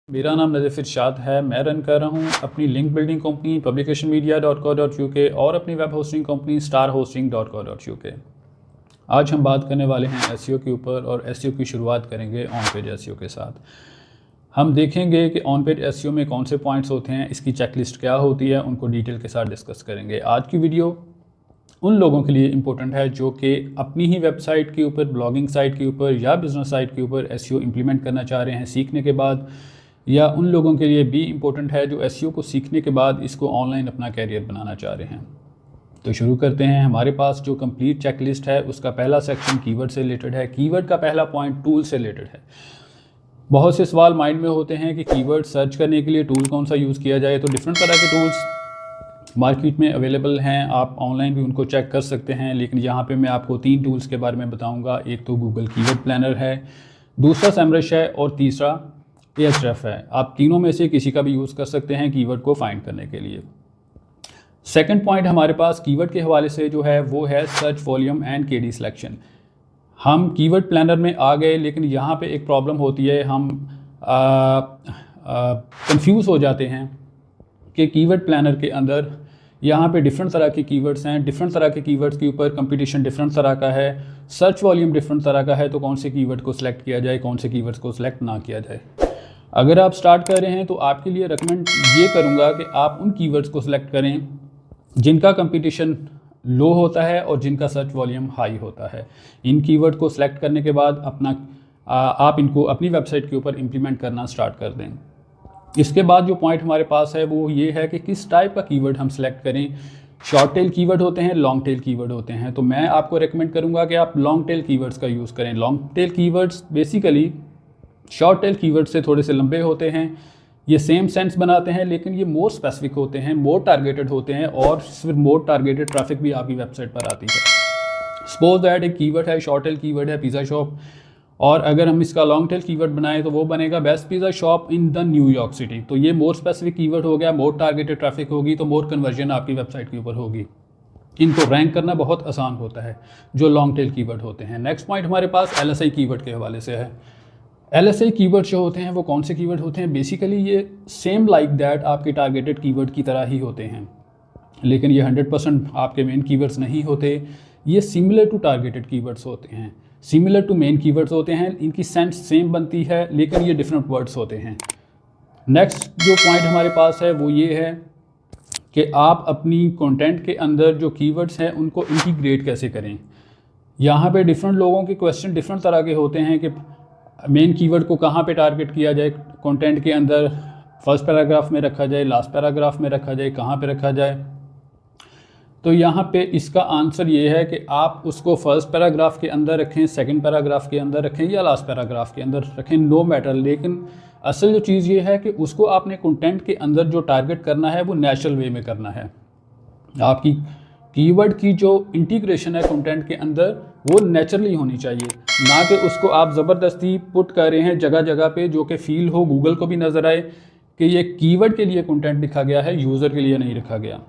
मेरा नाम नज़ीफ़ इरशाद है। मैं रन कर रहा हूँ अपनी लिंक बिल्डिंग कंपनी publicationmedia.co.uk और अपनी वेब होस्टिंग कंपनी starhosting.co.uk। आज हम बात करने वाले हैं एसईओ के ऊपर और एसईओ की शुरुआत करेंगे ऑन पेज एसईओ के साथ। हम देखेंगे कि ऑन पेज एसईओ में कौन से पॉइंट्स होते हैं, इसकी चेकलिस्ट क्या होती है, उनको डिटेल के साथ डिस्कस करेंगे। आज की वीडियो उन लोगों के लिए इम्पोर्टेंट है जो कि अपनी ही वेबसाइट के ऊपर, ब्लॉगिंग साइट के ऊपर या बिजनेस साइट के ऊपर एसईओ इम्प्लीमेंट करना चाह रहे हैं सीखने के बाद, या उन लोगों के लिए भी इम्पोर्टेंट है जो एसईओ को सीखने के बाद इसको ऑनलाइन अपना कैरियर बनाना चाह रहे हैं। तो शुरू करते हैं। हमारे पास जो कंप्लीट चेकलिस्ट है उसका पहला सेक्शन कीवर्ड से रिलेटेड है। कीवर्ड का पहला पॉइंट टूल से रिलेटेड है। बहुत से सवाल माइंड में होते हैं कि कीवर्ड सर्च करने के लिए टूल कौन सा यूज़ किया जाए। तो डिफरेंट तरह के टूल्स मार्केट में अवेलेबल हैं, आप ऑनलाइन भी उनको चेक कर सकते हैं। लेकिन यहाँ पे मैं आपको 3 टूल्स के बारे में बताऊँगा। एक तो गूगल कीवर्ड प्लानर है, दूसरा सेमरश है और तीसरा एएचरेफ है। आप तीनों में से किसी का भी यूज़ कर सकते हैं कीवर्ड को फाइंड करने के लिए। सेकंड पॉइंट हमारे पास कीवर्ड के हवाले से जो है वो है search volume and KD selection. हम कीवर्ड प्लानर में आ गए, लेकिन यहाँ पे एक प्रॉब्लम होती है, हम कंफ्यूज हो जाते हैं कि कीवर्ड प्लानर के अंदर यहाँ पे डिफरेंट तरह के कीवर्ड्स हैं, डिफरेंट तरह के कीवर्ड्स के ऊपर कंपटीशन डिफरेंट तरह का है, सर्च वॉल्यूम डिफरेंट तरह का है। तो कौन से कीवर्ड को सिलेक्ट किया जाए, कौन से कीवर्ड्स को सिलेक्ट ना किया जाए। अगर आप स्टार्ट कर रहे हैं तो आपके लिए रेकमेंड ये करूँगा कि आप उन कीवर्ड्स को सिलेक्ट करें जिनका कंपटीशन लो होता है और जिनका सर्च वॉल्यूम हाई होता है। इन कीवर्ड को सिलेक्ट करने के बाद आप इनको अपनी वेबसाइट के ऊपर इम्प्लीमेंट करना स्टार्ट कर दें। इसके बाद जो पॉइंट हमारे पास है वो ये है कि किस टाइप का कीवर्ड हम सिलेक्ट करें। शॉर्ट टेल कीवर्ड होते हैं, लॉन्ग टेल कीवर्ड होते हैं। तो मैं आपको रेकमेंड करूँगा कि आप लॉन्ग टेल कीवर्ड्स का यूज़ करें। Long tail keywords basically short tail keyword से थोड़े से लंबे होते हैं, ये सेम सेंस बनाते हैं, लेकिन ये मोर स्पेसिफिक होते हैं, मोर टारगेटेड होते हैं और सिर्फ मोर टारगेटेड ट्रैफिक भी आपकी वेबसाइट पर आती है। सपोज दैट एक कीवर्ड है, शॉर्ट टेल कीवर्ड है पिज़्ज़ा शॉप, और अगर हम इसका लॉन्ग टेल कीवर्ड बनाएं तो वो बनेगा best pizza shop in the New York city. तो ये मोर स्पेसिफिक कीवर्ड हो गया, मोर टारगेटेड ट्रैफिक होगी, तो मोर कन्वर्जन आपकी वेबसाइट के ऊपर होगी। इनको रैंक करना बहुत आसान होता है जो लॉन्ग टेल कीवर्ड होते हैं। नेक्स्ट पॉइंट हमारे पास एलएसआई कीवर्ड के हवाले से है। एलएसआई कीवर्ड जो होते हैं वो कौन से कीवर्ड होते हैं? बेसिकली ये सेम लाइक दैट आपके टारगेटेड कीवर्ड की तरह ही होते हैं, लेकिन ये 100% आपके मेन कीवर्ड्स नहीं होते। ये सिमिलर टू टारगेटेड कीवर्ड्स होते हैं, सिमिलर टू मेन कीवर्ड्स होते हैं। इनकी सेंस सेम बनती है लेकिन ये डिफरेंट वर्ड्स होते हैं। नेक्स्ट जो पॉइंट हमारे पास है वो ये है कि आप अपनी कंटेंट के अंदर जो कीवर्ड्स हैं उनको इंटीग्रेट कैसे करें। यहाँ पे डिफरेंट लोगों के क्वेश्चन डिफरेंट तरह के होते हैं कि मेन कीवर्ड को कहाँ पे टारगेट किया जाए कंटेंट के अंदर, फर्स्ट पैराग्राफ में रखा जाए, लास्ट पैराग्राफ में रखा जाए, कहाँ पे रखा जाए। तो यहाँ पे इसका आंसर ये है कि आप उसको फर्स्ट पैराग्राफ के अंदर रखें, सेकंड पैराग्राफ के अंदर रखें या लास्ट पैराग्राफ के अंदर रखें, नो मैटर। लेकिन असल जो चीज़ ये है कि उसको आपने कंटेंट के अंदर जो टारगेट करना है वो नेचुरल वे में करना है। आपकी कीवर्ड की जो इंटीग्रेशन है कंटेंट के अंदर वो नेचुरली होनी चाहिए, ना कि उसको आप ज़बरदस्ती पुट कर रहे हैं जगह जगह पे जो कि फील हो, गूगल को भी नज़र आए कि ये कीवर्ड के लिए कंटेंट लिखा गया है, यूज़र के लिए नहीं लिखा गया।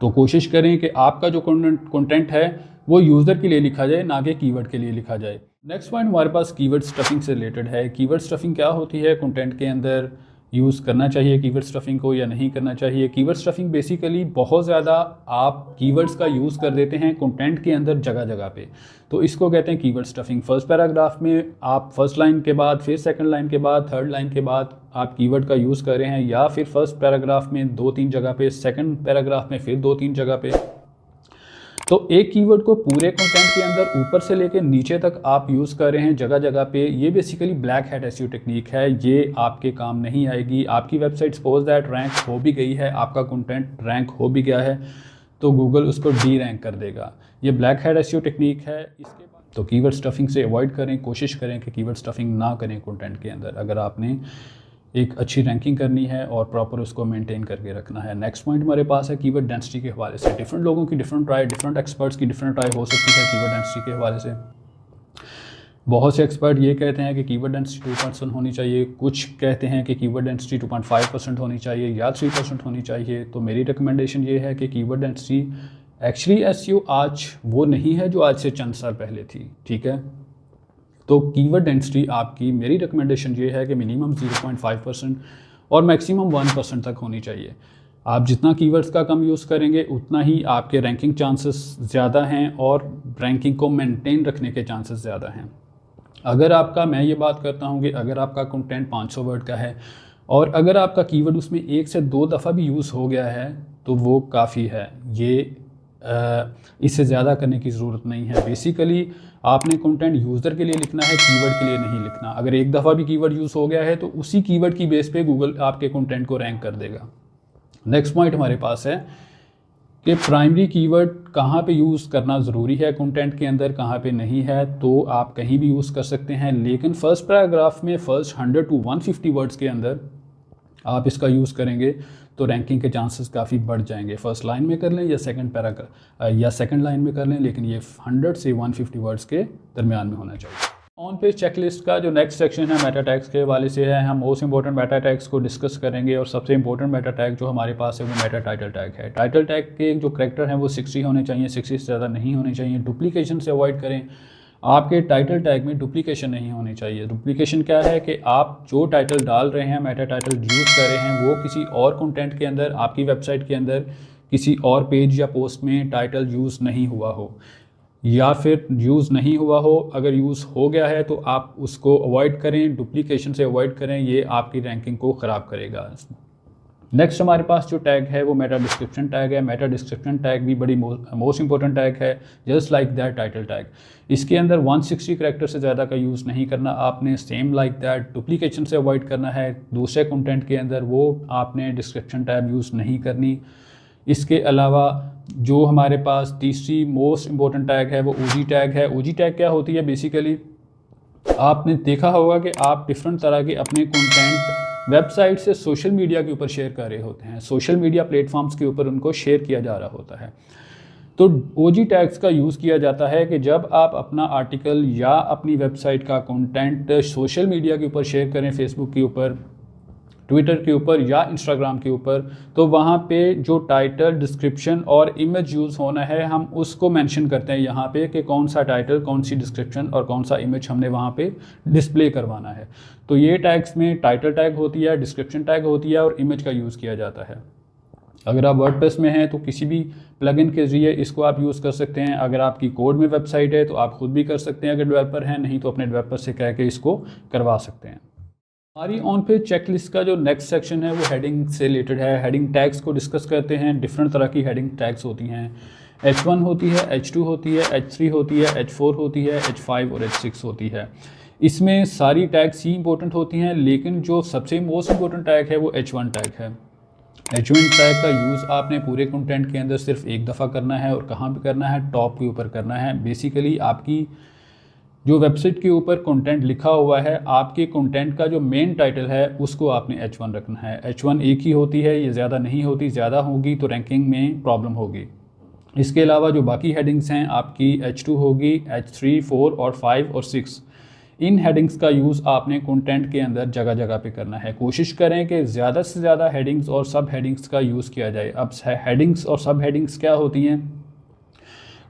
तो कोशिश करें कि आपका जो कंटेंट है वो यूज़र के लिए लिखा जाए, ना कि कीवर्ड के लिए लिखा जाए। नेक्स्ट पॉइंट हमारे पास कीवर्ड स्टफिंग से रिलेटेड है। कीवर्ड स्टफिंग क्या होती है, कंटेंट के अंदर यूज़ करना चाहिए कीवर्ड स्टफिंग को या नहीं करना चाहिए। कीवर्ड स्टफिंग बेसिकली बहुत ज़्यादा आप कीवर्ड्स का यूज़ कर देते हैं कंटेंट के अंदर जगह जगह पे, तो इसको कहते हैं कीवर्ड स्टफिंग। फर्स्ट पैराग्राफ में आप फर्स्ट लाइन के बाद, फिर सेकंड लाइन के बाद, थर्ड लाइन के बाद आप कीवर्ड का यूज़ कर रहे हैं, या फिर फर्स्ट पैराग्राफ में 2-3 जगह पे, सेकंड पैराग्राफ में फिर 2-3 जगह पे। तो एक कीवर्ड को पूरे कंटेंट के अंदर ऊपर से लेकर नीचे तक आप यूज़ कर रहे हैं जगह जगह पे, ये basically black hat SEO technique है। ये आपके काम नहीं आएगी। आपकी वेबसाइट सपोज दैट रैंक हो भी गई है, आपका कंटेंट रैंक हो भी गया है, तो गूगल उसको डी रैंक कर देगा। ये ब्लैक हैट एसईओ टेक्निक है। इसके बाद तो कीवर्ड स्टफिंग से अवॉइड करें, कोशिश करें कि कीवर्ड स्टफिंग ना करें कंटेंट के अंदर, अगर आपने एक अच्छी रैंकिंग करनी है और प्रॉपर उसको मेंटेन करके रखना है। नेक्स्ट पॉइंट हमारे पास है कीवर्ड डेंसिटी के हवाले से। डिफरेंट लोगों की डिफरेंट राय, डिफरेंट एक्सपर्ट्स की डिफरेंट राय हो सकती है कीवर्ड डेंसिटी के हवाले से। बहुत से एक्सपर्ट ये कहते हैं कि कीवर्ड डेंसिटी 2% होनी चाहिए, कुछ कहते हैं कि कीवर्ड डेंसिटी 2.5% होनी चाहिए या 3% होनी चाहिए। तो मेरी रिकमेंडेशन ये है कि कीवर्ड डेंसिटी एक्चुअली एसईओ आज वो नहीं है जो आज से चंद साल पहले थी, ठीक है। तो कीवर्ड डेंसिटी आपकी, मेरी रिकमेंडेशन ये है कि मिनिमम 0.5% और मैक्सिमम 1% तक होनी चाहिए। आप जितना कीवर्ड्स का कम यूज़ करेंगे उतना ही आपके रैंकिंग चांसेस ज़्यादा हैं और रैंकिंग को मेंटेन रखने के चांसेस ज़्यादा हैं। अगर आपका, मैं ये बात करता हूँ कि अगर आपका कंटेंट 500 वर्ड का है और अगर आपका कीवर्ड उसमें 1 से 2 दफ़ा भी यूज़ हो गया है तो वो काफ़ी है। ये इससे ज़्यादा करने की ज़रूरत नहीं है। बेसिकली आपने कंटेंट यूज़र के लिए लिखना है, कीवर्ड के लिए नहीं लिखना। अगर एक दफ़ा भी कीवर्ड यूज़ हो गया है तो उसी कीवर्ड की बेस पे गूगल आपके कंटेंट को रैंक कर देगा। नेक्स्ट पॉइंट हमारे पास है कि प्राइमरी कीवर्ड कहाँ पे यूज़ करना ज़रूरी है कंटेंट के अंदर, कहाँ पे नहीं है। तो आप कहीं भी यूज़ कर सकते हैं, लेकिन फर्स्ट पैराग्राफ में फर्स्ट 100 to 150 वर्ड्स के अंदर आप इसका यूज़ करेंगे तो रैंकिंग के चांसेस काफ़ी बढ़ जाएंगे। फर्स्ट लाइन में कर लें या सेकंड पैराग्राफ या सेकंड लाइन में कर लें, लेकिन ये 100 से 150 वर्ड्स के दरमियान में होना चाहिए। ऑन पेज चेकलिस्ट का जो नेक्स्ट सेक्शन है मेटा टैग्स के हवाले से है। हम मोस्ट इंपॉर्टेंट मेटा टैग्स को डिस्कस करेंगे और सबसे इंपॉर्टेंट मेटा टैग जो हमारे पास है वो मेटा टाइटल टैग है। टाइटल टैग के जो करैक्टर हैं वो 60 होने चाहिए, 60 से ज़्यादा नहीं होने चाहिए। डुप्लीकेशन से अवॉइड करें। आपके टाइटल टैग में डुप्लीकेशन नहीं होनी चाहिए। डुप्लीकेशन क्या है कि आप जो टाइटल डाल रहे हैं, मेटा टाइटल यूज़ कर रहे हैं, वो किसी और कंटेंट के अंदर, आपकी वेबसाइट के अंदर किसी और पेज या पोस्ट में टाइटल यूज़ नहीं हुआ हो, या फिर यूज़ नहीं हुआ हो। अगर यूज़ हो गया है तो आप उसको अवॉइड करें, डुप्लीकेशन से अवॉइड करें, ये आपकी रैंकिंग को ख़राब करेगा। नेक्स्ट हमारे पास जो टैग है वो मेटा डिस्क्रिप्शन टैग है। मेटा डिस्क्रिप्शन टैग भी बड़ी मोस्ट इंपॉर्टेंट टैग है, just like that title tag. इसके अंदर 160 करैक्टर से ज़्यादा का यूज़ नहीं करना आपने। सेम लाइक दैट डुप्लीकेशन से अवॉइड करना है। दूसरे कंटेंट के अंदर वो आपने डिस्क्रिप्शन टैग यूज़ नहीं करनी। इसके अलावा जो हमारे पास तीसरी मोस्ट इंपॉर्टेंट टैग है वो ओजी टैग है। ओजी टैग क्या होती है? बेसिकली आपने देखा होगा कि आप डिफरेंट तरह के अपने कंटेंट वेबसाइट से सोशल मीडिया के ऊपर शेयर कर रहे होते हैं, सोशल मीडिया प्लेटफॉर्म्स के ऊपर उनको शेयर किया जा रहा होता है। तो ओजी टैग्स का यूज़ किया जाता है कि जब आप अपना आर्टिकल या अपनी वेबसाइट का कंटेंट सोशल मीडिया के ऊपर शेयर करें, फेसबुक के ऊपर, ट्विटर के ऊपर या इंस्टाग्राम के ऊपर, तो वहाँ पे जो टाइटल, डिस्क्रिप्शन और इमेज यूज़ होना है हम उसको मेंशन करते हैं यहाँ पे कि कौन सा टाइटल, कौन सी डिस्क्रिप्शन और कौन सा इमेज हमने वहाँ पे डिस्प्ले करवाना है। तो ये टैग्स में टाइटल टैग होती है, डिस्क्रिप्शन टैग होती है और इमेज का यूज़ किया जाता है। अगर आप वर्डप्रेस में हैं तो किसी भी प्लगइन के ज़रिए इसको आप यूज़ कर सकते हैं। अगर आपकी कोड में वेबसाइट है तो आप खुद भी कर सकते हैं अगर डेवलपर हैं, नहीं तो अपने डेवलपर से कह के इसको करवा सकते हैं। हमारी ऑन पेज चेकलिस्ट का जो नेक्स्ट सेक्शन है वो हेडिंग से रिलेटेड है। हेडिंग टैग्स को डिस्कस करते हैं। डिफरेंट तरह की हेडिंग टैग्स होती हैं। H1 होती है, H2 होती है, H3 होती है, H4 होती है, H5 और H6 होती है। इसमें सारी टैग्स ही इंपॉर्टेंट होती हैं, लेकिन जो सबसे मोस्ट इंपॉर्टेंट टैग है वो H1 टैग है। H1 टैग का यूज़ आपने पूरे कंटेंट के अंदर सिर्फ एक दफ़ा करना है और कहाँ पे करना है? टॉप के ऊपर करना है। बेसिकली आपकी जो वेबसाइट के ऊपर कंटेंट लिखा हुआ है, आपके कंटेंट का जो मेन टाइटल है उसको आपने H1 रखना है। H1 एक ही होती है, ये ज़्यादा नहीं होती। ज़्यादा होगी तो रैंकिंग में प्रॉब्लम होगी। इसके अलावा जो बाकी हेडिंग्स हैं आपकी H2 होगी, H3, 4 और 5 और 6। इन हेडिंग्स का यूज़ आपने कंटेंट के अंदर जगह जगह पे करना है। कोशिश करें कि ज़्यादा से ज़्यादा हेडिंग्स और सब हेडिंग्स का यूज़ किया जाए। अब हेडिंग्स और सब हेडिंग्स क्या होती हैं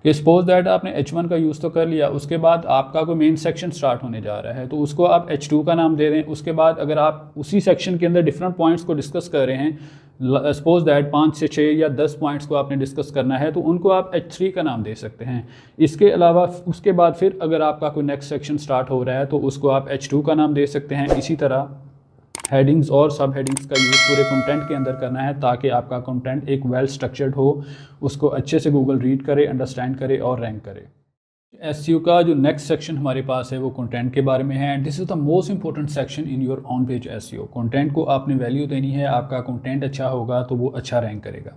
कि सपोज दैट आपने H1 का यूज़ तो कर लिया, उसके बाद आपका कोई मेन सेक्शन स्टार्ट होने जा रहा है तो उसको आप H2 का नाम दे दें। उसके बाद अगर आप उसी सेक्शन के अंदर डिफरेंट पॉइंट्स को डिस्कस कर रहे हैं, सपोज दैट 5 से 6 या 10 पॉइंट्स को आपने डिस्कस करना है, तो उनको आप H3 का नाम दे सकते हैं। इसके अलावा उसके बाद फिर अगर आपका कोई नेक्स्ट सेक्शन स्टार्ट हो रहा है तो उसको आप H2 का नाम दे सकते हैं। इसी तरह हेडिंग्स और सब हेडिंग्स का यूज़ पूरे कंटेंट के अंदर करना है ताकि आपका कंटेंट एक वेल स्ट्रक्चर्ड हो, उसको अच्छे से गूगल रीड करे, अंडरस्टैंड करे और रैंक करे। एसईओ का जो नेक्स्ट सेक्शन हमारे पास है वो कंटेंट के बारे में है and this is the most important section in your on page SEO. Content को आपने वैल्यू देनी है। आपका कंटेंट अच्छा होगा तो वो अच्छा रैंक करेगा।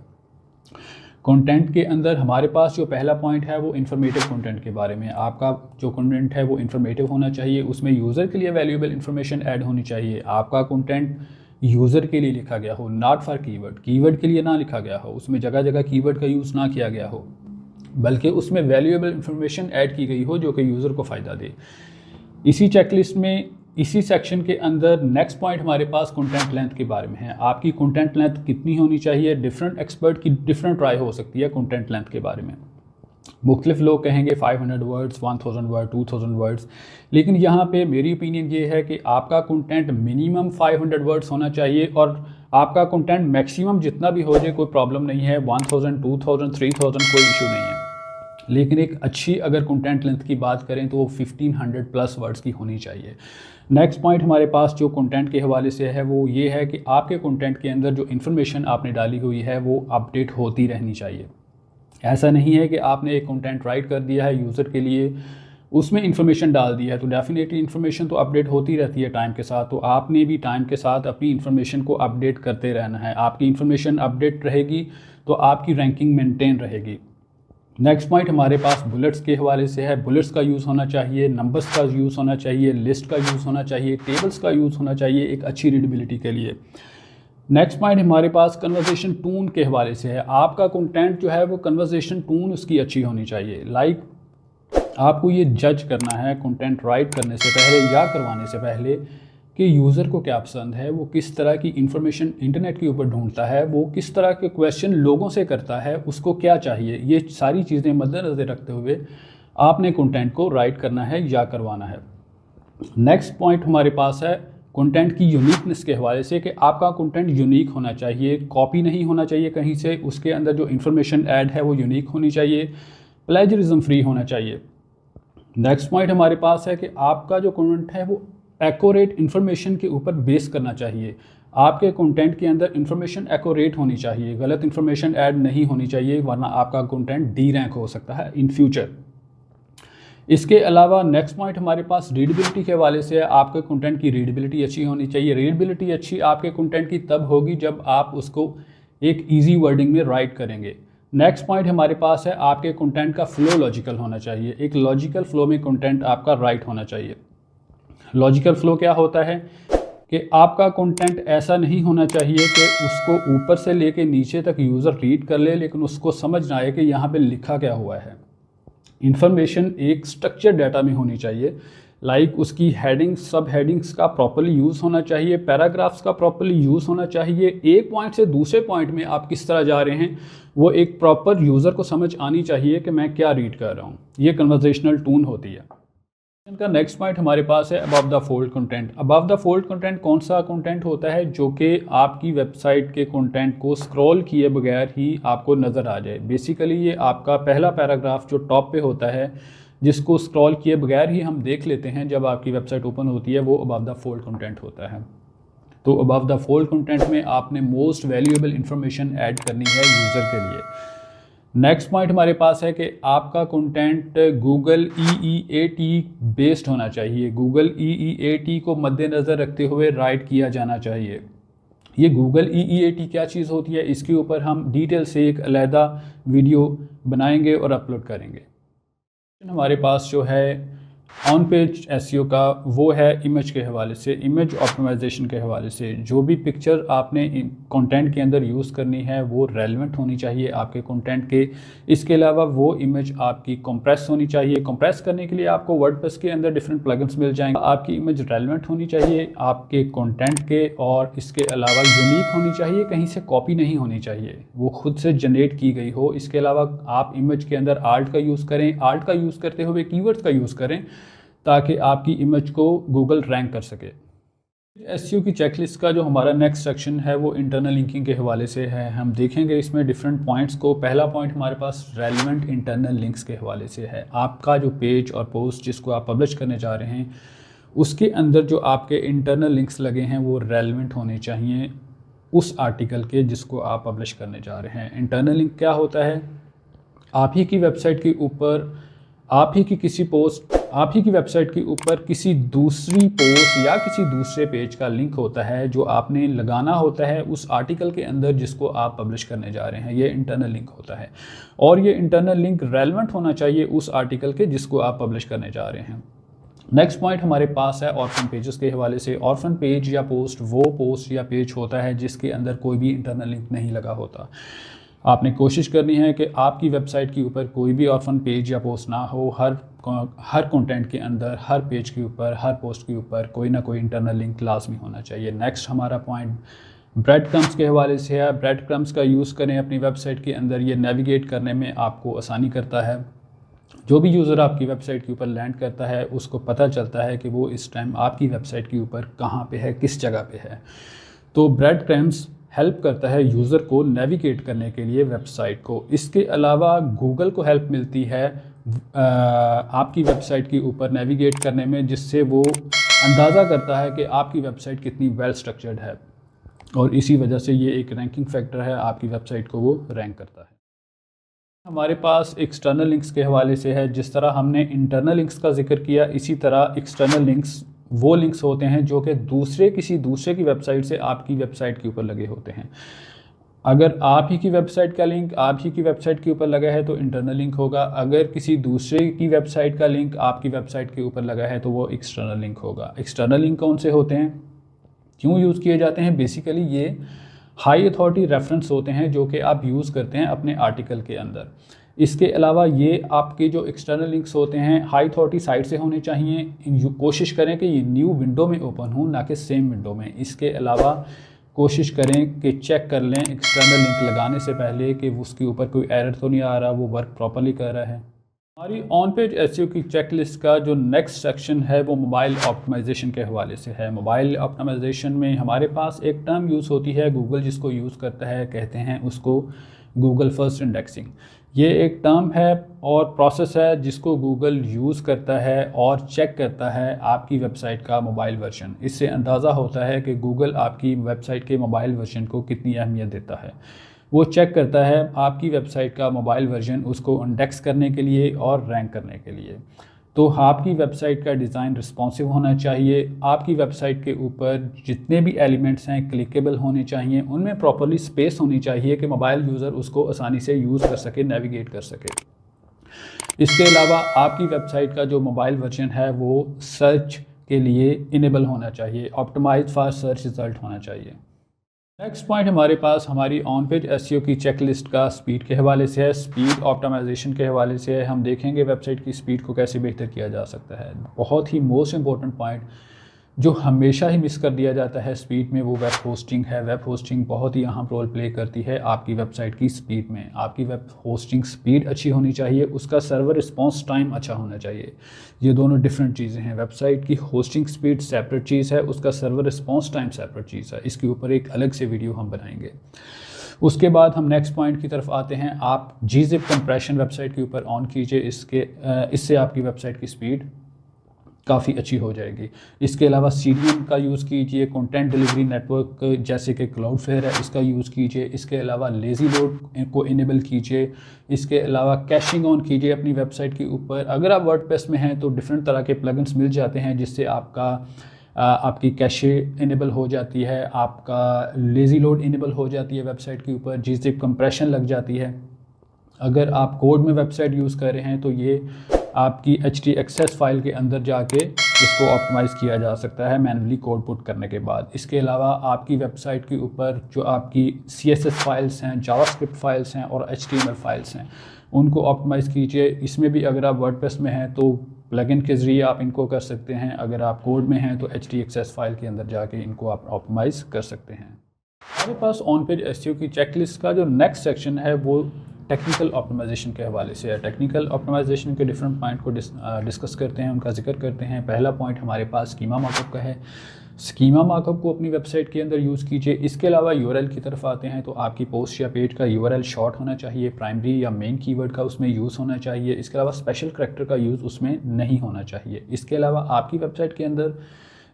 कंटेंट के अंदर हमारे पास जो पहला पॉइंट है वो इन्फॉर्मेटिव कंटेंट के बारे में। आपका जो कंटेंट है वो इन्फॉर्मेटिव होना चाहिए, उसमें यूज़र के लिए वैल्यूएबल इन्फॉर्मेशन ऐड होनी चाहिए। आपका कंटेंट यूज़र के लिए लिखा गया हो, नॉट फॉर कीवर्ड, कीवर्ड के लिए ना लिखा गया हो, उसमें जगह जगह कीवर्ड का यूज़ ना किया गया हो, बल्कि उसमें वैल्यूएबल इन्फॉर्मेशन ऐड की गई हो जो कि यूज़र को फ़ायदा दे। इसी चेकलिस्ट में, इसी सेक्शन के अंदर नेक्स्ट पॉइंट हमारे पास कंटेंट लेंथ के बारे में है। आपकी कंटेंट लेंथ कितनी होनी चाहिए? डिफरेंट एक्सपर्ट की डिफरेंट राय हो सकती है कंटेंट लेंथ के बारे में। मुख्तलिफ लोग कहेंगे 500 वर्ड्स, 1000 वर्ड, 2000 वर्ड्स, लेकिन यहाँ पे मेरी ओपिनियन ये है कि आपका कंटेंट मिनिमम 500 वर्ड्स होना चाहिए और आपका कंटेंट मैक्सिमम जितना भी हो जाए कोई प्रॉब्लम नहीं है, 1000, 2000, 3000 कोई इशू नहीं है। लेकिन एक अच्छी अगर कंटेंट लेंथ की बात करें तो वो 1500 प्लस वर्ड्स की होनी चाहिए। नेक्स्ट पॉइंट हमारे पास जो कंटेंट के हवाले से है वो ये है कि आपके कंटेंट के अंदर जो इन्फॉर्मेशन आपने डाली हुई है वो अपडेट होती रहनी चाहिए। ऐसा नहीं है कि आपने एक कंटेंट राइट कर दिया है यूज़र के लिए, उसमें इन्फॉर्मेशन डाल दिया है तो डेफिनेटली इन्फॉर्मेशन तो अपडेट होती रहती है टाइम के साथ, तो आपने भी टाइम के साथ अपनी इन्फॉर्मेशन को अपडेट करते रहना है। आपकी इन्फॉर्मेशन अपडेट रहेगी तो आपकी रैंकिंग मेंटेन रहेगी। नेक्स्ट पॉइंट हमारे पास बुलेट्स के हवाले से है। बुलेट्स का यूज़ होना चाहिए, नंबर्स का यूज़ होना चाहिए, लिस्ट का यूज़ होना चाहिए, टेबल्स का यूज़ होना चाहिए एक अच्छी रीडेबिलिटी के लिए। नेक्स्ट पॉइंट हमारे पास कन्वर्सेशन टून के हवाले से है। आपका कंटेंट जो है वो कन्वर्सेशन टून उसकी अच्छी होनी चाहिए। लाइक आपको ये जज करना है कंटेंट राइट करने से पहले या करवाने से पहले कि यूज़र को क्या पसंद है, वो किस तरह की इन्फॉर्मेशन इंटरनेट के ऊपर ढूंढता है, वो किस तरह के क्वेश्चन लोगों से करता है, उसको क्या चाहिए। ये सारी चीज़ें मद्देनज़र रखते हुए आपने कंटेंट को राइट करना है या करवाना है। नेक्स्ट पॉइंट हमारे पास है कंटेंट की यूनिकनेस के हवाले से कि आपका कंटेंट यूनिक होना चाहिए, कॉपी नहीं होना चाहिए कहीं से, उसके अंदर जो इन्फॉर्मेशन ऐड है वो यूनिक होनी चाहिए, प्लेजरिज्म फ्री होना चाहिए। नेक्स्ट पॉइंट हमारे पास है कि आपका जो कंटेंट है वो एक्यूरेट इन्फॉर्मेशन के ऊपर बेस करना चाहिए। आपके कंटेंट के अंदर इन्फॉर्मेशन एक्यूरेट होनी चाहिए, गलत इन्फॉर्मेशन ऐड नहीं होनी चाहिए, वरना आपका कंटेंट डी रैंक हो सकता है इन फ्यूचर। इसके अलावा नेक्स्ट पॉइंट हमारे पास रीडेबिलिटी के हवाले से है। आपके कंटेंट की रीडेबिलिटी अच्छी होनी चाहिए। रीडेबिलिटी अच्छी आपके कंटेंट की तब होगी जब आप उसको एक ईजी वर्डिंग में राइट करेंगे। नेक्स्ट पॉइंट हमारे पास है आपके कंटेंट का फ्लो लॉजिकल होना चाहिए। एक लॉजिकल फ्लो में कंटेंट आपका राइट होना चाहिए। लॉजिकल फ्लो क्या होता है कि आपका कंटेंट ऐसा नहीं होना चाहिए कि उसको ऊपर से लेके नीचे तक यूज़र रीड कर ले लेकिन उसको समझ ना आए कि यहाँ पे लिखा क्या हुआ है। इन्फॉर्मेशन एक स्ट्रक्चर डाटा में होनी चाहिए। लाइक उसकी हेडिंग्स, सब हेडिंग्स का प्रॉपर्ली यूज़ होना चाहिए, पैराग्राफ्स का प्रॉपर्ली यूज़ होना चाहिए। एक पॉइंट से दूसरे पॉइंट में आप किस तरह जा रहे हैं वो एक प्रॉपर यूज़र को समझ आनी चाहिए कि मैं क्या रीड कर रहा हूँ। ये कन्वर्सेशनल टून होती है। इनका नेक्स्ट पॉइंट हमारे पास है above the fold content. Above the fold content कौन सा कंटेंट होता है जो कि आपकी वेबसाइट के कंटेंट को स्क्रॉल किए बगैर ही आपको नज़र आ जाए। बेसिकली ये आपका पहला पैराग्राफ जो टॉप पे होता है जिसको स्क्रॉल किए बगैर ही हम देख लेते हैं जब आपकी वेबसाइट ओपन होती है, वो अबव द फोल्ड कंटेंट होता है। तो अबव द फोल्ड कंटेंट में आपने मोस्ट वैल्यूएबल इंफॉर्मेशन ऐड करनी है यूज़र के लिए। नेक्स्ट पॉइंट हमारे पास है कि आपका कंटेंट गूगल EEAT बेस्ड होना चाहिए। गूगल EEAT को मद्देनज़र रखते हुए राइट किया जाना चाहिए। ये गूगल EEAT क्या चीज़ होती है इसके ऊपर हम डिटेल से एक अलहदा वीडियो बनाएंगे और अपलोड करेंगे। हमारे पास जो है ऑन पेज SEO का वो है इमेज के हवाले से, इमेज ऑप्टिमाइजेशन के हवाले से। जो भी पिक्चर आपने कंटेंट के अंदर यूज़ करनी है वो रेलेवेंट होनी चाहिए आपके कंटेंट के। इसके अलावा वो इमेज आपकी कंप्रेस होनी चाहिए। कंप्रेस करने के लिए आपको वर्डप्रेस के अंदर डिफरेंट प्लगइन्स मिल जाएंगे। आपकी इमेज रेलेवेंट होनी चाहिए आपके कंटेंट के, और इसके अलावा यूनिक होनी चाहिए, कहीं से कॉपी नहीं होनी चाहिए, वो खुद से जनरेट की गई हो। इसके अलावा आप इमेज के अंदर आर्ट का यूज़ करें, आर्ट का यूज़ करते हुए कीवर्ड्स का यूज़ करें ताकि आपकी इमेज को गूगल रैंक कर सके। SEO की चेकलिस्ट का जो हमारा नेक्स्ट सेक्शन है वो इंटरनल लिंकिंग के हवाले से है। हम देखेंगे इसमें डिफरेंट पॉइंट्स को। पहला पॉइंट हमारे पास रेलेवेंट इंटरनल लिंक्स के हवाले से है। आपका जो पेज और पोस्ट जिसको आप पब्लिश करने जा रहे हैं उसके अंदर जो आपके इंटरनल लिंक्स लगे हैं वो रेलेवेंट होने चाहिए उस आर्टिकल के जिसको आप पब्लिश करने जा रहे हैं। इंटरनल लिंक क्या होता है? आप ही की वेबसाइट के ऊपर आप ही की वेबसाइट के ऊपर किसी दूसरी पोस्ट या किसी दूसरे पेज का लिंक होता है जो आपने लगाना होता है उस आर्टिकल के अंदर जिसको आप पब्लिश करने जा रहे हैं। ये इंटरनल लिंक होता है और ये इंटरनल लिंक रेलेवेंट होना चाहिए उस आर्टिकल के जिसको आप पब्लिश करने जा रहे हैं। नेक्स्ट पॉइंट हमारे पास है ऑर्फन पेजेस के हवाले से। ऑर्फन पेज या पोस्ट या पेज होता है जिसके अंदर कोई भी इंटरनल लिंक नहीं लगा होता। आपने कोशिश करनी है कि आपकी वेबसाइट के ऊपर कोई भी ऑर्फन पेज या पोस्ट ना हो। हर कंटेंट के अंदर, हर पेज के ऊपर, हर पोस्ट के ऊपर कोई ना कोई इंटरनल लिंक लाजमी होना चाहिए। नेक्स्ट हमारा पॉइंट ब्रेड क्रम्स के हवाले से है, ब्रेड क्रम्स का यूज़ करें अपनी वेबसाइट के अंदर, ये नेविगेट करने में आपको आसानी करता है। जो भी यूज़र आपकी वेबसाइट के ऊपर लैंड करता है उसको पता चलता है कि वो इस टाइम आपकी वेबसाइट के ऊपर कहाँ पे है, किस जगह पे है। तो ब्रेड क्रम्स हेल्प करता है यूज़र को नेविगेट करने के लिए वेबसाइट को। इसके अलावा गूगल को हेल्प मिलती है आपकी वेबसाइट के ऊपर नेविगेट करने में, जिससे वो अंदाज़ा करता है कि आपकी वेबसाइट कितनी वेल स्ट्रक्चर्ड है, और इसी वजह से ये एक रैंकिंग फैक्टर है, आपकी वेबसाइट को वो रैंक करता है। हमारे पास एक्सटर्नल लिंक्स के हवाले से है। जिस तरह हमने इंटरनल लिंक्स का जिक्र किया, इसी तरह एक्सटर्नल लिंक्स वो लिंक्स होते हैं जो कि किसी दूसरे की वेबसाइट से आपकी वेबसाइट के ऊपर लगे होते हैं। अगर आप ही की वेबसाइट का लिंक आप ही की वेबसाइट के ऊपर लगा है तो इंटरनल लिंक होगा। अगर किसी दूसरे की वेबसाइट का लिंक आपकी वेबसाइट के ऊपर लगा है तो वो एक्सटर्नल लिंक होगा। एक्सटर्नल लिंक कौन से होते हैं, क्यों यूज़ किए जाते हैं? बेसिकली ये हाई अथॉरिटी रेफरेंस होते हैं जो कि आप यूज़ करते हैं अपने आर्टिकल के अंदर। इसके अलावा ये आपके जो एक्सटर्नल लिंक्स होते हैं हाई अथॉरिटी साइट से होने चाहिए। कोशिश करें कि ये न्यू विंडो में ओपन हो, ना कि सेम विंडो में। इसके अलावा कोशिश करें कि चेक कर लें एक्सटर्नल लिंक लगाने से पहले कि उसके ऊपर कोई एरर तो नहीं आ रहा, वो वर्क प्रॉपर्ली कर रहा है। हमारी ऑन पेज एसईओ की चेकलिस्ट का जो नेक्स्ट सेक्शन है वो मोबाइल ऑप्टिमाइजेशन के हवाले से है। मोबाइल ऑप्टिमाइजेशन में हमारे पास एक टर्म यूज़ होती है, गूगल जिसको यूज़ करता है, कहते हैं उसको गूगल फर्स्ट इंडेक्सिंग। ये एक टर्म है और प्रोसेस है जिसको गूगल यूज़ करता है और चेक करता है आपकी वेबसाइट का मोबाइल वर्जन। इससे अंदाज़ा होता है कि गूगल आपकी वेबसाइट के मोबाइल वर्जन को कितनी अहमियत देता है। वो चेक करता है आपकी वेबसाइट का मोबाइल वर्जन, उसको इंडेक्स करने के लिए और रैंक करने के लिए। तो आपकी वेबसाइट का डिज़ाइन रिस्पॉन्सिव होना चाहिए। आपकी वेबसाइट के ऊपर जितने भी एलिमेंट्स हैं क्लिकेबल होने चाहिए, उनमें प्रॉपर्ली स्पेस होनी चाहिए कि मोबाइल यूज़र उसको आसानी से यूज़ कर सके, नेविगेट कर सके। इसके अलावा आपकी वेबसाइट का जो मोबाइल वर्जन है वो सर्च के लिए इनेबल होना चाहिए, ऑप्टिमाइज फॉर सर्च रिज़ल्ट होना चाहिए। नेक्स्ट पॉइंट हमारे पास हमारी ऑन पेज एसईओ की चेकलिस्ट का स्पीड के हवाले से है, स्पीड ऑप्टिमाइजेशन के हवाले से है। हम देखेंगे वेबसाइट की स्पीड को कैसे बेहतर किया जा सकता है। बहुत ही मोस्ट इंपॉर्टेंट पॉइंट जो हमेशा ही मिस कर दिया जाता है स्पीड में, वो वेब होस्टिंग है। वेब होस्टिंग बहुत ही अहम रोल प्ले करती है आपकी वेबसाइट की स्पीड में। आपकी वेब होस्टिंग स्पीड अच्छी होनी चाहिए, उसका सर्वर रिस्पॉन्स टाइम अच्छा होना चाहिए। ये दोनों डिफरेंट चीज़ें हैं। वेबसाइट की होस्टिंग स्पीड सेपरेट चीज़ है, उसका सर्वर रिस्पॉन्स टाइम सेपरेट चीज़ है। इसके ऊपर एक अलग से वीडियो हम बनाएंगे। उसके बाद हम नेक्स्ट पॉइंट की तरफ आते हैं। आप gzip कंप्रेशन वेबसाइट के ऊपर ऑन कीजिए, इससे आपकी वेबसाइट की स्पीड काफ़ी अच्छी हो जाएगी। इसके अलावा CDN का यूज़ कीजिए, कंटेंट डिलीवरी नेटवर्क जैसे कि क्लाउडफ्लेयर है, इसका यूज़ कीजिए। इसके अलावा लेज़ी लोड को इनेबल कीजिए। इसके अलावा कैशिंग ऑन कीजिए अपनी वेबसाइट के ऊपर। अगर आप वर्डप्रेस में हैं तो डिफरेंट तरह के प्लगइन्स मिल जाते हैं जिससे आपकी कैशे इनेबल हो जाती है, आपका लेज़ी लोड इनेबल हो जाती है वेबसाइट के ऊपर, gzip कंप्रेशन लग जाती है। अगर आप कोड में वेबसाइट यूज़ कर रहे हैं तो ये आपकी htaccess फाइल के अंदर जाके इसको ऑप्टिमाइज़ किया जा सकता है मैन्युअली कोड पुट करने के बाद। इसके अलावा आपकी वेबसाइट के ऊपर जो आपकी CSS फाइल्स हैं, जावास्क्रिप्ट फाइल्स हैं और HTML फाइल्स हैं, उनको ऑप्टिमाइज़ कीजिए। इसमें भी अगर आप वर्डप्रेस में हैं तो प्लगइन के ज़रिए आप इनको कर सकते हैं। अगर आप कोड में हैं तो htaccess फाइल के अंदर जाके इनको आप ऑप्टिमाइज़ कर सकते हैं। हमारे पास ऑन पेज एसईओ की चेकलिस्ट का जो नेक्स्ट सेक्शन है वो टेक्निकल ऑप्टिमाइजेशन के हवाले से है। टेक्निकल ऑप्टिमाइजेशन के डिफरेंट पॉइंट को डिस्कस करते हैं, उनका जिक्र करते हैं। पहला पॉइंट हमारे पास स्कीमा मार्कअप का है। स्कीमा मार्कअप को अपनी वेबसाइट के अंदर यूज़ कीजिए। इसके अलावा URL की तरफ आते हैं तो आपकी पोस्ट या पेज का URL शॉर्ट होना चाहिए, प्राइमरी या मेन कीवर्ड का उसमें यूज़ होना चाहिए। इसके अलावा स्पेशल करैक्टर का यूज़ उसमें नहीं होना चाहिए। इसके अलावा आपकी वेबसाइट के अंदर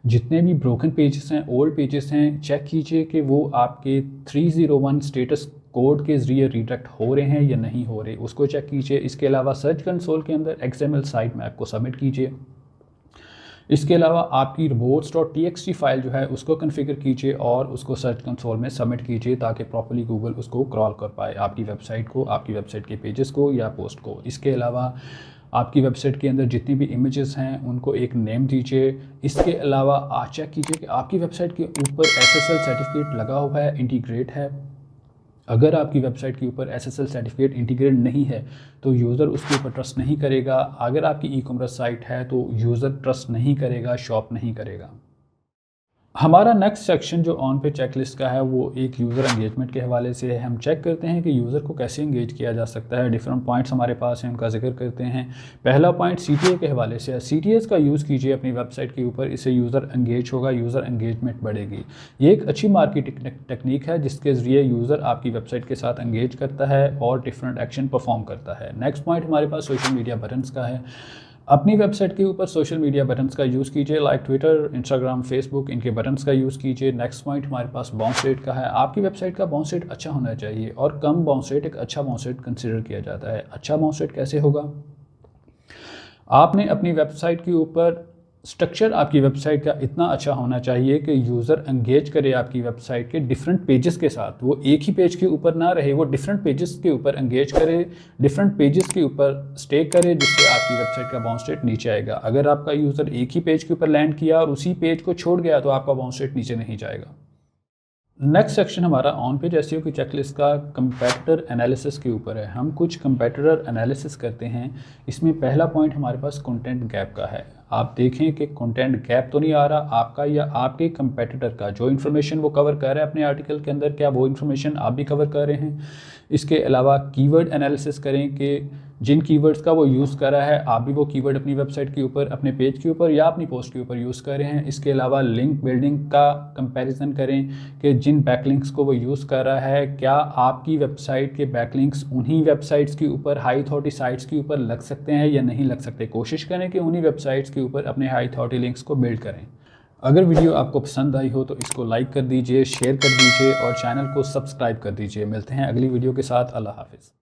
जितने भी ब्रोकन पेजेस हैं, ओल्ड पेजेस हैं, चेक कीजिए कि वो आपके 301 स्टेटस कोड के ज़रिए रिडायरेक्ट हो रहे हैं या नहीं हो रहे, उसको चेक कीजिए। इसके अलावा सर्च कंसोल के अंदर XML साइट मैप को सबमिट कीजिए। इसके अलावा आपकी reports.txt फाइल जो है उसको कॉन्फ़िगर कीजिए और उसको सर्च कंसोल में सबमिट कीजिए ताकि प्रॉपर्ली गूगल उसको क्रॉल कर पाए आपकी वेबसाइट को, आपकी वेबसाइट के पेजेस को या पोस्ट को। इसके अलावा आपकी वेबसाइट के अंदर जितनी भी इमेजेस हैं उनको एक नेम दीजिए। इसके अलावा आप चेक कीजिए कि आपकी वेबसाइट के ऊपर SSL सर्टिफिकेट लगा हुआ है, इंटीग्रेट है। अगर आपकी वेबसाइट के ऊपर SSL सर्टिफिकेट इंटीग्रेट नहीं है तो यूज़र उसके ऊपर ट्रस्ट नहीं करेगा। अगर आपकी ई-कॉमर्स साइट है तो यूज़र ट्रस्ट नहीं करेगा, शॉप नहीं करेगा। हमारा नेक्स्ट सेक्शन जो ऑन पे चेकलिस्ट का है वो एक यूज़र एंगेजमेंट के हवाले से है। हम चेक करते हैं कि यूज़र को कैसे एंगेज किया जा सकता है। डिफरेंट पॉइंट्स हमारे पास हैं, उनका जिक्र करते हैं। पहला पॉइंट CTA के हवाले से है। CTAs का यूज़ कीजिए अपनी वेबसाइट के ऊपर, इससे यूज़र एंगेज होगा, यूज़र एंगेजमेंट बढ़ेगी। ये एक अच्छी मार्केटिंग टेक्निक है जिसके ज़रिए यूज़र आपकी वेबसाइट के साथ एंगेज करता है और डिफरेंट एक्शन परफॉर्म करता है। नेक्स्ट पॉइंट हमारे पास सोशल मीडिया बटन्स का है। अपनी वेबसाइट के ऊपर सोशल मीडिया बटन्स का यूज़ कीजिए, लाइक ट्विटर, इंस्टाग्राम, फेसबुक, इनके बटन्स का यूज़ कीजिए। नेक्स्ट पॉइंट हमारे पास बाउंस रेट का है। आपकी वेबसाइट का बाउंस रेट अच्छा होना चाहिए और कम बाउंस रेट एक अच्छा बाउंस रेट कंसिडर किया जाता है। अच्छा बाउंस रेट कैसे होगा? आपने अपनी वेबसाइट के ऊपर स्ट्रक्चर आपकी वेबसाइट का इतना अच्छा होना चाहिए कि यूज़र एंगेज करे आपकी वेबसाइट के डिफरेंट पेजेस के साथ। वो एक ही पेज के ऊपर ना रहे, वो डिफरेंट पेजेस के ऊपर एंगेज करे, डिफरेंट पेजेस के ऊपर स्टे करे, जिससे आपकी वेबसाइट का बाउंस रेट नीचे आएगा। अगर आपका यूज़र एक ही पेज के ऊपर लैंड किया और उसी पेज को छोड़ गया तो आपका बाउंस रेट नीचे नहीं जाएगा। नेक्स्ट सेक्शन हमारा ऑन पेज एसईओ की चेकलिस्ट का कंपेटिटर एनालिसिस के ऊपर है। हम कुछ कंपेटिटर एनालिसिस करते हैं। इसमें पहला पॉइंट हमारे पास कंटेंट गैप का है। आप देखें कि कंटेंट गैप तो नहीं आ रहा आपका या आपके कंपेटिटर का। जो इन्फॉर्मेशन वो कवर कर रहा है अपने आर्टिकल के अंदर, क्या वो इन्फॉर्मेशन आप भी कवर कर रहे हैं? इसके अलावा कीवर्ड एनालिसिस करें कि जिन कीवर्ड्स का वो यूज़ कर रहा है आप भी वो कीवर्ड अपनी वेबसाइट के ऊपर, अपने पेज के ऊपर या अपनी पोस्ट के ऊपर यूज़ कर रहे हैं। इसके अलावा लिंक बिल्डिंग का कंपैरिजन करें कि जिन बैकलिंक्स को वो यूज़ कर रहा है, क्या आपकी वेबसाइट के बैकलिंक्स उन्हीं वेबसाइट्स के ऊपर, हाई अथॉरिटी साइट्स के ऊपर लग सकते हैं या नहीं लग सकते। कोशिश करें कि उन्हीं वेबसाइट्स के ऊपर अपने हाई अथॉरिटी लिंक्स को बिल्ड करें। अगर वीडियो आपको पसंद आई हो तो इसको लाइक कर दीजिए, शेयर कर दीजिए और चैनल को सब्सक्राइब कर दीजिए। मिलते हैं अगली वीडियो के साथ। अल्लाह हाफिज़।